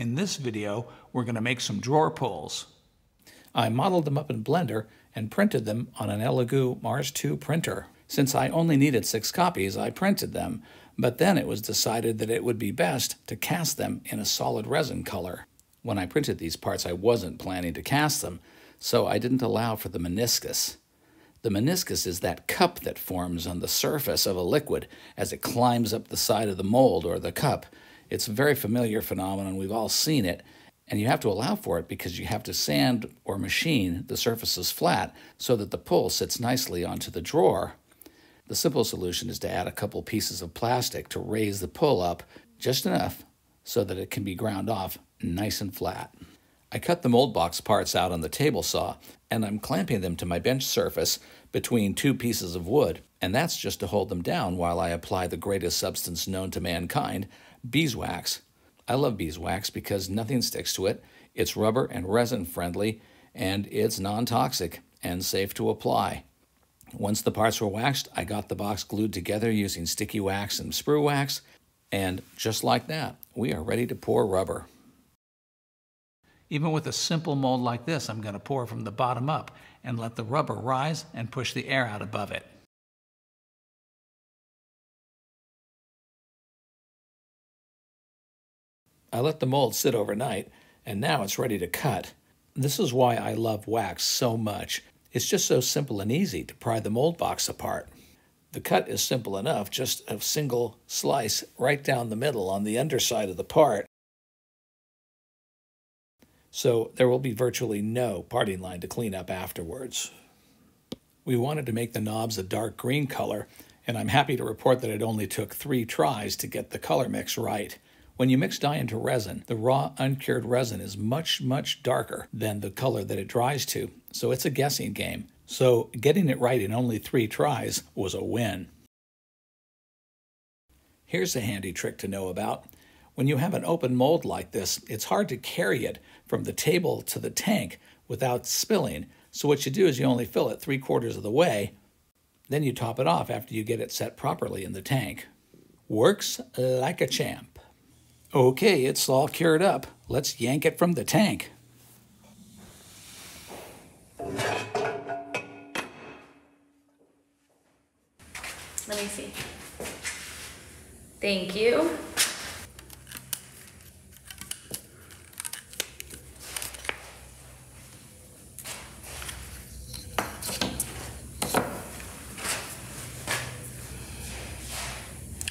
In this video, we're going to make some drawer pulls. I modeled them up in Blender and printed them on an Elegoo Mars 2 printer. Since I only needed 6 copies, I printed them, but then it was decided that it would be best to cast them in a solid resin color. When I printed these parts, I wasn't planning to cast them, so I didn't allow for the meniscus. The meniscus is that cup that forms on the surface of a liquid as it climbs up the side of the mold or the cup. It's a very familiar phenomenon. We've all seen it, and you have to allow for it because you have to sand or machine the surfaces flat so that the pull sits nicely onto the drawer. The simple solution is to add a couple pieces of plastic to raise the pull up just enough so that it can be ground off nice and flat. I cut the mold box parts out on the table saw, and I'm clamping them to my bench surface between 2 pieces of wood, and that's just to hold them down while I apply the greatest substance known to mankind, beeswax. I love beeswax because nothing sticks to it, it's rubber and resin friendly, and it's non-toxic and safe to apply. Once the parts were waxed, I got the box glued together using sticky wax and sprue wax, and just like that, we are ready to pour rubber. Even with a simple mold like this, I'm going to pour from the bottom up and let the rubber rise and push the air out above it. I let the mold sit overnight, and now it's ready to cut. This is why I love wax so much. It's just so simple and easy to pry the mold box apart. The cut is simple enough, just a single slice right down the middle on the underside of the part. So there will be virtually no parting line to clean up afterwards. We wanted to make the knobs a dark green color, and I'm happy to report that it only took 3 tries to get the color mix right. When you mix dye into resin, the raw, uncured resin is much, much darker than the color that it dries to, so it's a guessing game. So getting it right in only 3 tries was a win. Here's a handy trick to know about. When you have an open mold like this, it's hard to carry it from the table to the tank without spilling. So what you do is you only fill it 3/4 of the way, then you top it off after you get it set properly in the tank. Works like a champ. Okay, it's all cured up. Let's yank it from the tank. Let me see. Thank you.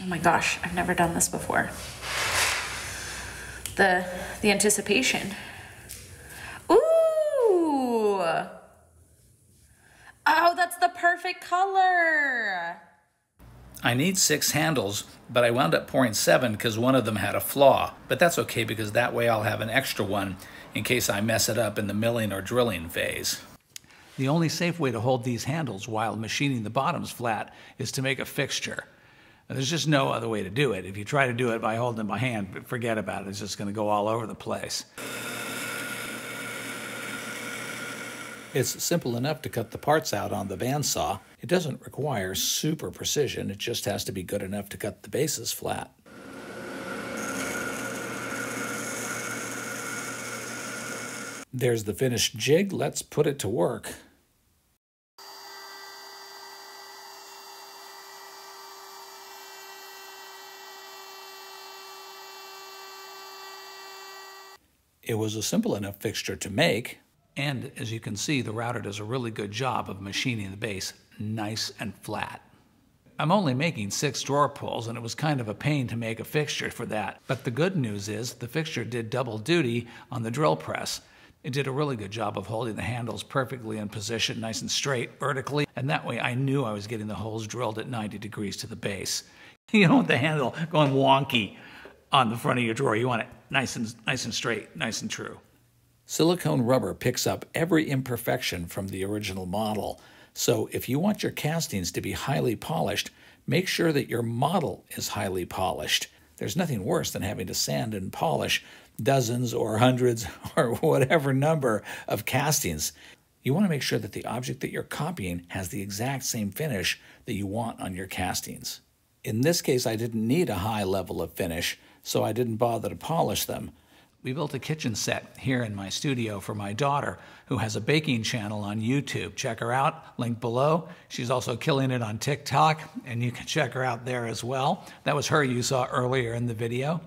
Oh my gosh, I've never done this before. The anticipation. Ooh! Oh, that's the perfect color. I need 6 handles, but I wound up pouring 7 because one of them had a flaw. But that's okay because that way I'll have an extra one in case I mess it up in the milling or drilling phase. The only safe way to hold these handles while machining the bottoms flat is to make a fixture. There's just no other way to do it. If you try to do it by holding them by hand, forget about it. It's just going to go all over the place. It's simple enough to cut the parts out on the bandsaw. It doesn't require super precision. It just has to be good enough to cut the bases flat. There's the finished jig. Let's put it to work. It was a simple enough fixture to make, and as you can see, the router does a really good job of machining the base nice and flat. I'm only making 6 drawer pulls, and it was kind of a pain to make a fixture for that. But the good news is the fixture did double duty on the drill press. It did a really good job of holding the handles perfectly in position, nice and straight, vertically, and that way I knew I was getting the holes drilled at 90 degrees to the base. You don't want the handle going wonky on the front of your drawer. You want it nice and straight, nice and true. Silicone rubber picks up every imperfection from the original model. So if you want your castings to be highly polished, make sure that your model is highly polished. There's nothing worse than having to sand and polish dozens or hundreds or whatever number of castings. You want to make sure that the object that you're copying has the exact same finish that you want on your castings. In this case, I didn't need a high level of finish, so I didn't bother to polish them. We built a kitchen set here in my studio for my daughter, who has a baking channel on YouTube. Check her out, link below. She's also killing it on TikTok, and you can check her out there as well. That was her you saw earlier in the video.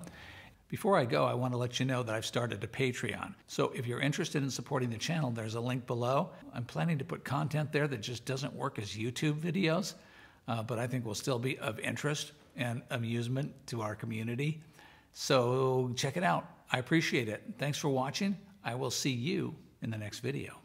Before I go, I want to let you know that I've started a Patreon. So if you're interested in supporting the channel, there's a link below. I'm planning to put content there that just doesn't work as YouTube videos, but I think will still be of interest and amusement to our community. So check it out. I appreciate it. Thanks for watching. I will see you in the next video.